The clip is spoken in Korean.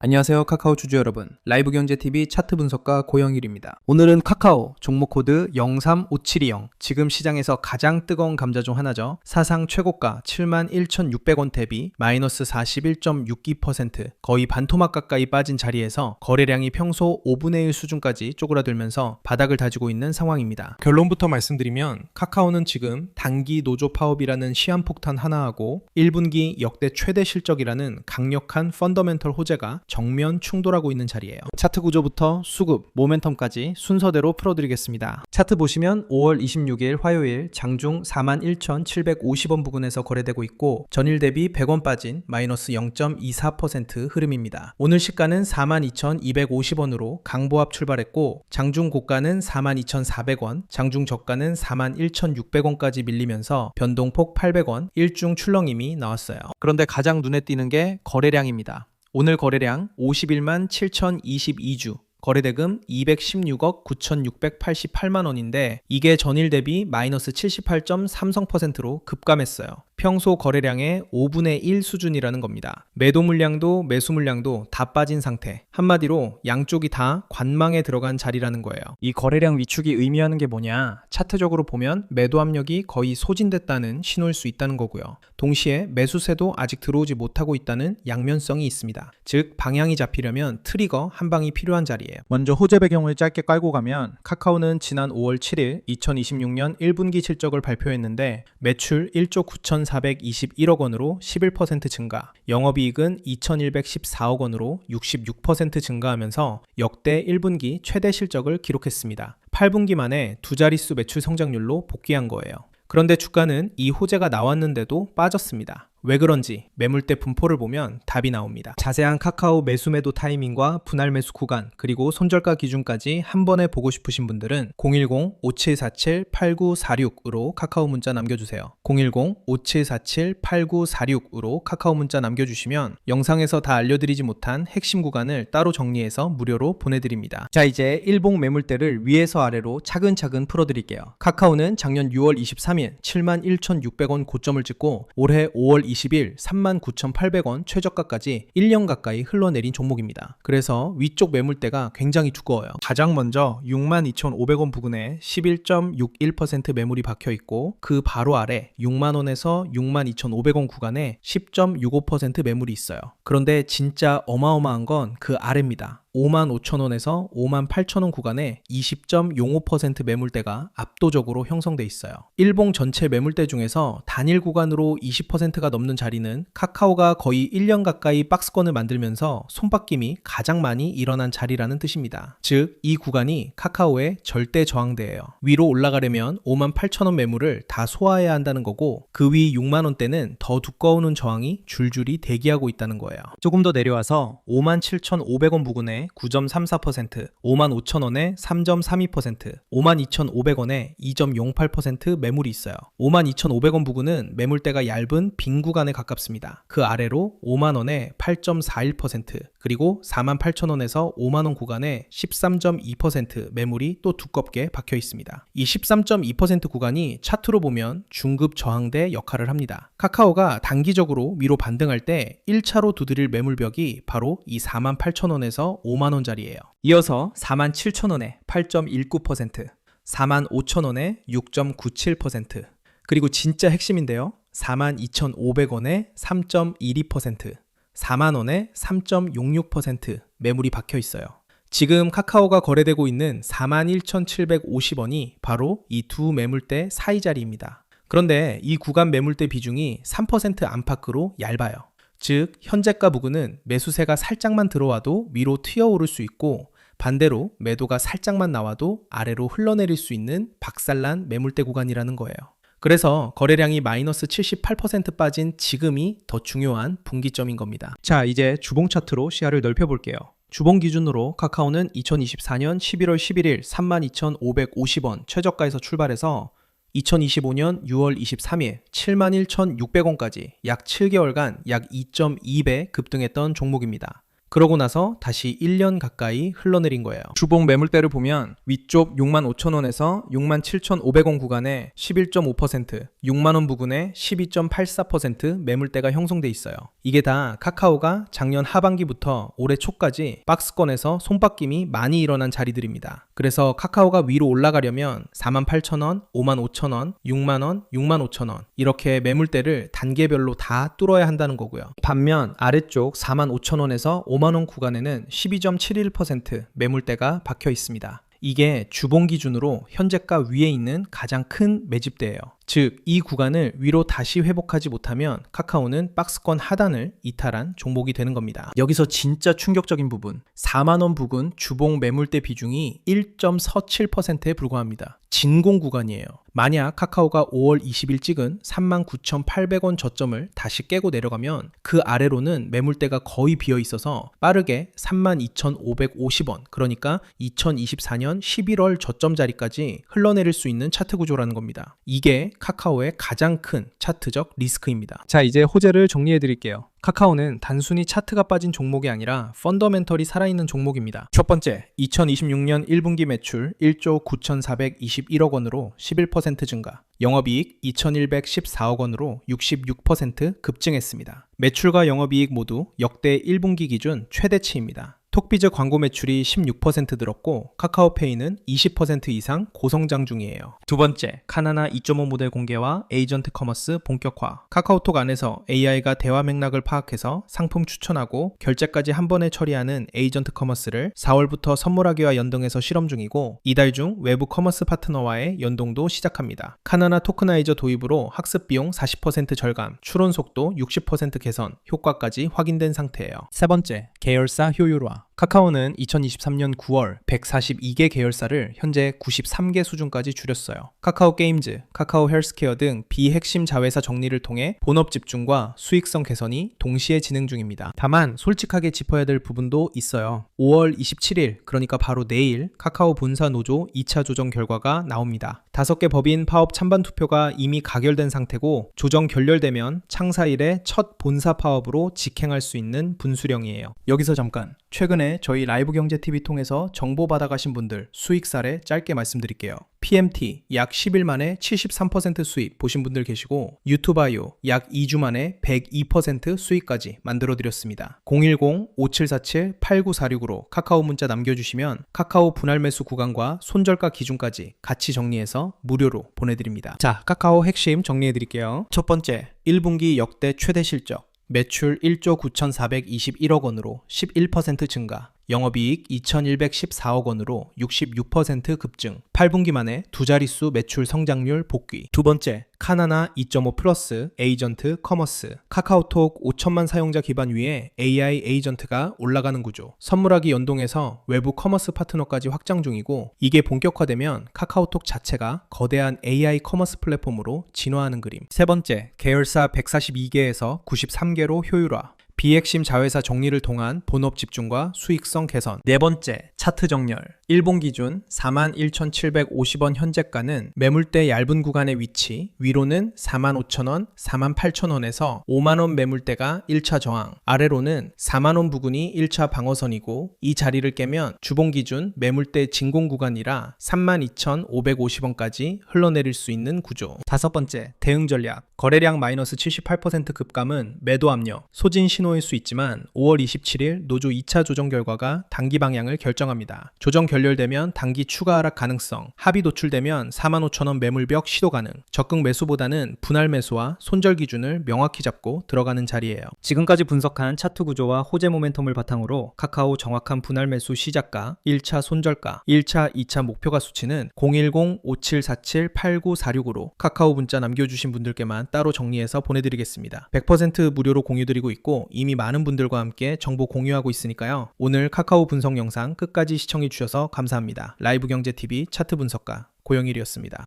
안녕하세요, 카카오 주주 여러분. 라이브 경제TV 차트 분석가 고영일입니다. 오늘은 카카오 종목 코드 03572영, 지금 시장에서 가장 뜨거운 감자 중 하나죠. 사상 최고가 71,600원 대비 마이너스 41.62%, 거의 반토막 가까이 빠진 자리에서 거래량이 평소 5분의 1 수준까지 쪼그라들면서 바닥을 다지고 있는 상황입니다. 결론부터 말씀드리면 카카오는 지금 단기 노조 파업이라는 시한폭탄 하나하고 1분기 역대 최대 실적이라는 강력한 펀더멘털 호재가 정면 충돌하고 있는 자리예요. 차트 구조부터 수급, 모멘텀까지 순서대로 풀어드리겠습니다. 차트 보시면 5월 26일 화요일 장중 41,750원 부근에서 거래되고 있고 전일 대비 100원 빠진 마이너스 0.24% 흐름입니다. 오늘 시가는 42,250원으로 강보합 출발했고 장중 고가는 42,400원, 장중 저가는 41,600원까지 밀리면서 변동폭 800원, 일중 출렁임이 나왔어요. 그런데 가장 눈에 띄는 게 거래량입니다. 오늘 거래량 51만 7,022주, 거래대금 216억 9,688만 원인데 이게 전일 대비 마이너스 78.30%로 급감했어요. 평소 거래량의 5분의 1 수준이라는 겁니다. 매도 물량도 매수 물량도 다 빠진 상태. 한마디로 양쪽이 다 관망에 들어간 자리라는 거예요. 이 거래량 위축이 의미하는 게 뭐냐? 차트적으로 보면 매도 압력이 거의 소진됐다는 신호일 수 있다는 거고요. 동시에 매수세도 아직 들어오지 못하고 있다는 양면성이 있습니다. 즉 방향이 잡히려면 트리거 한 방이 필요한 자리예요. 먼저 호재 배경을 짧게 깔고 가면 카카오는 지난 5월 7일 2026년 1분기 실적을 발표했는데 매출 1조 9,421억 원으로 11% 증가, 영업이익은 2,114억 원으로 66% 증가하면서 역대 1분기 최대 실적을 기록했습니다. 8분기 만에 두 자릿수 매출 성장률로 복귀한 거예요. 그런데 주가는 이 호재가 나왔는데도 빠졌습니다. 왜 그런지 매물대 분포를 보면 답이 나옵니다. 자세한 카카오 매수 매도 타이밍과 분할 매수 구간, 그리고 손절가 기준까지 한 번에 보고 싶으신 분들은 010-5747-8946으로 카카오 문자 남겨주세요. 010-5747-8946으로 카카오 문자 남겨주시면 영상에서 다 알려드리지 못한 핵심 구간을 따로 정리해서 무료로 보내드립니다. 자, 이제 일봉 매물대를 위에서 아래로 차근차근 풀어드릴게요. 카카오는 작년 6월 23일 71,600원 고점을 찍고 올해 5월 20일 39,800원 최저가까지 1년 가까이 흘러내린 종목입니다. 그래서 위쪽 매물대가 굉장히 두꺼워요. 가장 먼저 62,500원 부근에 11.61% 매물이 박혀있고 그 바로 아래 6만원에서 62,500원 구간에 10.65% 매물이 있어요. 그런데 진짜 어마어마한 건 그 아래입니다. 55,000원에서 58,000원 구간에 20.05% 매물대가 압도적으로 형성돼 있어요. 일봉 전체 매물대 중에서 단일 구간으로 20%가 넘는 자리는 카카오가 거의 1년 가까이 박스권을 만들면서 손바뀜이 가장 많이 일어난 자리라는 뜻입니다. 즉, 이 구간이 카카오의 절대 저항대예요. 위로 올라가려면 58,000원 매물을 다 소화해야 한다는 거고 그 위 6만원대는 더 두꺼운 저항이 줄줄이 대기하고 있다는 거예요. 조금 더 내려와서 57,500원 부근에 9.34%, 55,000원에 3.32%, 52,500원에 2.08% 매물이 있어요. 52,500원 부근은 매물대가 얇은 빈 구간에 가깝습니다. 그 아래로 5만원에 8.41%, 그리고 48,000원에서 5만원 구간에 13.2% 매물이 또 두껍게 박혀 있습니다. 이 13.2% 구간이 차트로 보면 중급 저항대 역할을 합니다. 카카오가 단기적으로 위로 반등할 때 1차로 두드릴 매물벽이 바로 이 48,000원에서 5만원짜리예요. 이어서 47,000원에 8.19%, 45,000원에 6.97%, 그리고 진짜 핵심인데요. 42,500원에 3.12%, 4만원에 3.66% 매물이 박혀 있어요. 지금 카카오가 거래되고 있는 41,750원이 바로 이 두 매물대 사이 자리입니다. 그런데 이 구간 매물대 비중이 3% 안팎으로 얇아요. 즉, 현재가 부근은 매수세가 살짝만 들어와도 위로 튀어오를 수 있고 반대로 매도가 살짝만 나와도 아래로 흘러내릴 수 있는 박살난 매물대 구간이라는 거예요. 그래서 거래량이 마이너스 78% 빠진 지금이 더 중요한 분기점인 겁니다. 자, 이제 주봉 차트로 시야를 넓혀볼게요. 주봉 기준으로 카카오는 2024년 11월 11일 32,550원 최저가에서 출발해서 2025년 6월 23일 71,600원까지 약 7개월간 약 2.2배 급등했던 종목입니다. 그러고 나서 다시 1년 가까이 흘러내린 거예요. 주봉 매물대를 보면 위쪽 65,000원에서 67,500원 구간에 11.5%, 6만원 부근에 12.84% 매물대가 형성돼 있어요. 이게 다 카카오가 작년 하반기부터 올해 초까지 박스권에서 손바뀜이 많이 일어난 자리들입니다. 그래서 카카오가 위로 올라가려면 48,000원, 55,000원, 6만원, 65,000원 이렇게 매물대를 단계별로 다 뚫어야 한다는 거고요. 반면 아래쪽 45,000원에서 5만원 구간에는 12.71% 매물대가 박혀 있습니다. 이게 주봉 기준으로 현재가 위에 있는 가장 큰 매집대예요. 즉, 이 구간을 위로 다시 회복하지 못하면 카카오는 박스권 하단을 이탈한 종목이 되는 겁니다. 여기서 진짜 충격적인 부분, 4만원 부근 주봉 매물대 비중이 1.47%에 불과합니다. 진공 구간이에요. 만약 카카오가 5월 20일 찍은 39,800원 저점을 다시 깨고 내려가면 그 아래로는 매물대가 거의 비어 있어서 빠르게 32,550원, 그러니까 2024년 11월 저점 자리까지 흘러내릴 수 있는 차트 구조라는 겁니다. 이게 카카오의 가장 큰 차트적 리스크입니다. 자, 이제 호재를 정리해 드릴게요. 카카오는 단순히 차트가 빠진 종목이 아니라 펀더멘털이 살아있는 종목입니다. 첫 번째, 2026년 1분기 매출 1조 9,421억 원으로 11% 증가, 영업이익 2,114억 원으로 66% 급증했습니다. 매출과 영업이익 모두 역대 1분기 기준 최대치입니다. 톡비즈 광고 매출이 16% 늘었고 카카오페이는 20% 이상 고성장 중이에요. 두 번째, 카나나 2.5 모델 공개와 에이전트 커머스 본격화. 카카오톡 안에서 AI가 대화 맥락을 파악해서 상품 추천하고 결제까지 한 번에 처리하는 에이전트 커머스를 4월부터 선물하기와 연동해서 실험 중이고 이달 중 외부 커머스 파트너와의 연동도 시작합니다. 카나나 토크나이저 도입으로 학습 비용 40% 절감, 추론 속도 60% 개선, 효과까지 확인된 상태예요. 세 번째, 계열사 효율화. 카카오는 2023년 9월 142개 계열사를 현재 93개 수준까지 줄였어요. 카카오 게임즈, 카카오 헬스케어 등 비핵심 자회사 정리를 통해 본업 집중과 수익성 개선이 동시에 진행 중입니다. 다만 솔직하게 짚어야 될 부분도 있어요. 5월 27일, 그러니까 바로 내일 카카오 본사 노조 2차 조정 결과가 나옵니다. 5개 법인 파업 찬반 투표가 이미 가결된 상태고 조정 결렬되면 창사 이래 첫 본사 파업으로 직행할 수 있는 분수령이에요. 여기서 잠깐, 최근에 저희 라이브 경제TV 통해서 정보 받아가신 분들 수익 사례 짧게 말씀드릴게요. PMT 약 10일 만에 73% 수익 보신 분들 계시고 유튜바이오 약 2주 만에 102% 수익까지 만들어드렸습니다. 010-5747-8946으로 카카오 문자 남겨주시면 카카오 분할 매수 구간과 손절가 기준까지 같이 정리해서 무료로 보내드립니다. 자, 카카오 핵심 정리해드릴게요. 첫 번째, 1분기 역대 최대 실적, 매출 1조 9,421억 원으로 11% 증가, 영업이익 2,114억 원으로 66% 급증, 8분기 만에 두 자릿수 매출 성장률 복귀. 두 번째, 카나나 2.5 플러스 에이전트 커머스. 카카오톡 5천만 사용자 기반 위에 AI 에이전트가 올라가는 구조. 선물하기 연동해서 외부 커머스 파트너까지 확장 중이고 이게 본격화되면 카카오톡 자체가 거대한 AI 커머스 플랫폼으로 진화하는 그림. 세 번째, 계열사 142개에서 93개로 효율화. 비핵심 자회사 정리를 통한 본업 집중과 수익성 개선. 네 번째, 차트 정렬. 일본 기준 41,750원 현재가는 매물대 얇은 구간의 위치, 위로는 45,000원, 48,000원에서 5만원 매물대가 1차 저항, 아래로는 4만원 부근이 1차 방어선이고 이 자리를 깨면 주봉 기준 매물대 진공 구간이라 32,550원까지 흘러내릴 수 있는 구조. 다섯 번째, 대응 전략. 거래량 마이너스 78% 급감은 매도 압력, 소진 신호일 수 있지만 5월 27일 노조 2차 조정 결과가 단기 방향을 결정합니다. 조정 결렬되면 단기 추가 하락 가능성, 합의 도출되면 45,000원 매물벽 시도 가능, 적극 매수보다는 분할 매수와 손절 기준을 명확히 잡고 들어가는 자리예요. 지금까지 분석한 차트 구조와 호재 모멘텀을 바탕으로 카카오 정확한 분할 매수 시작가, 1차 손절가, 1차, 2차 목표가 수치는 010-5747-8946으로 카카오 문자 남겨주신 분들께만 따로 정리해서 보내드리겠습니다. 100% 무료로 공유드리고 있고 이미 많은 분들과 함께 정보 공유하고 있으니까요. 오늘 카카오 분석 영상 끝까지 시청해주셔서 감사합니다. 라이브 경제TV 차트 분석가 고영일이었습니다.